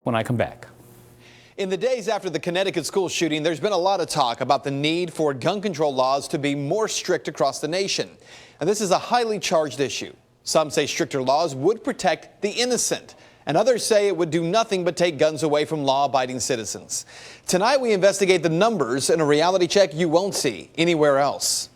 when I come back. In the days after the Connecticut school shooting, there's been a lot of talk about the need for gun control laws to be more strict across the nation. And this is a highly charged issue. Some say stricter laws would protect the innocent, and others say it would do nothing but take guns away from law-abiding citizens. Tonight, we investigate the numbers in a reality check you won't see anywhere else.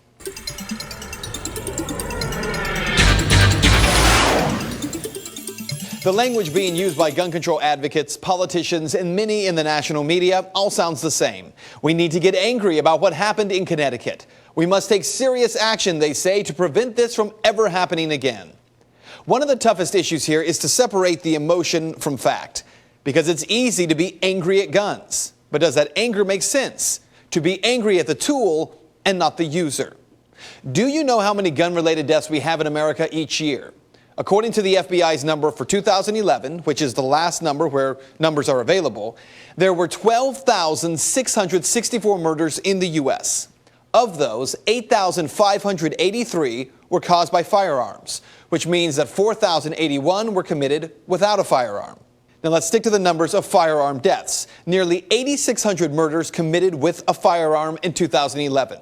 The language being used by gun control advocates, politicians, and many in the national media all sounds the same. We need to get angry about what happened in Connecticut. We must take serious action, they say, to prevent this from ever happening again. One of the toughest issues here is to separate the emotion from fact, because it's easy to be angry at guns. But does that anger make sense? To be angry at the tool and not the user. Do you know how many gun-related deaths we have in America each year? According to the FBI's number for 2011, which is the last number where numbers are available, there were 12,664 murders in the U.S. Of those, 8,583 were caused by firearms, which means that 4,081 were committed without a firearm. Now let's stick to the numbers of firearm deaths. Nearly 8,600 murders committed with a firearm in 2011.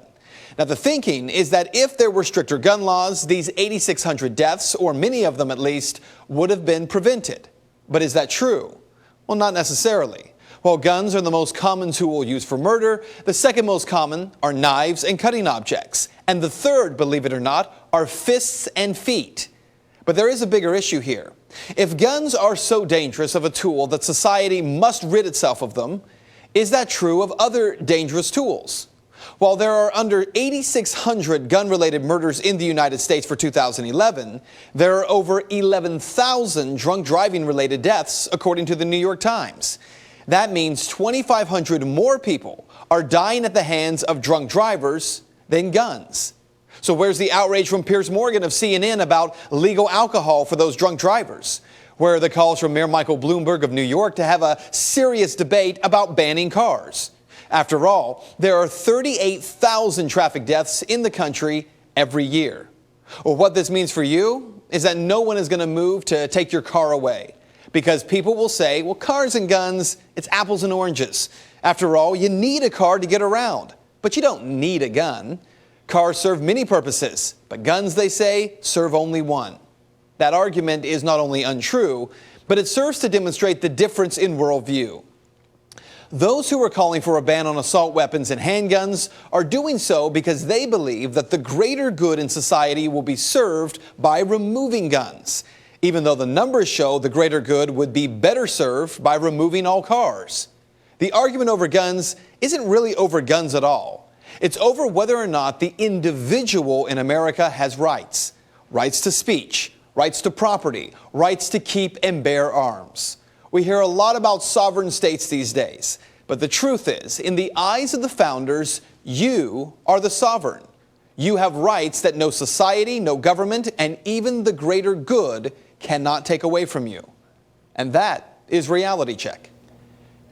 Now, the thinking is that if there were stricter gun laws, these 8,600 deaths, or many of them at least, would have been prevented. But is that true? Well, not necessarily. While guns are the most common tool used for murder, the second most common are knives and cutting objects. And the third, believe it or not, are fists and feet. But there is a bigger issue here. If guns are so dangerous of a tool that society must rid itself of them, is that true of other dangerous tools? While there are under 8,600 gun-related murders in the United States for 2011, there are over 11,000 drunk driving-related deaths, according to the New York Times. That means 2,500 more people are dying at the hands of drunk drivers than guns. So where's the outrage from Piers Morgan of CNN about legal alcohol for those drunk drivers? Where are the calls from Mayor Michael Bloomberg of New York to have a serious debate about banning cars? After all, there are 38,000 traffic deaths in the country every year. Well, what this means for you is that no one is going to move to take your car away, because people will say, well, cars and guns, it's apples and oranges. After all, you need a car to get around, but you don't need a gun. Cars serve many purposes, but guns, they say, serve only one. That argument is not only untrue, but it serves to demonstrate the difference in worldview. Those who are calling for a ban on assault weapons and handguns are doing so because they believe that the greater good in society will be served by removing guns, even though the numbers show the greater good would be better served by removing all cars. The argument over guns isn't really over guns at all. It's over whether or not the individual in America has rights. Rights to speech, rights to property, rights to keep and bear arms. We hear a lot about sovereign states these days, but the truth is, in the eyes of the founders, you are the sovereign. You have rights that no society, no government, and even the greater good cannot take away from you. And that is Reality Check.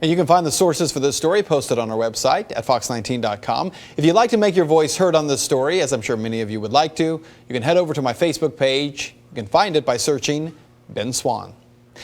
And you can find the sources for this story posted on our website at fox19.com. If you'd like to make your voice heard on this story, as I'm sure many of you would like to, you can head over to my Facebook page. You can find it by searching Ben Swann.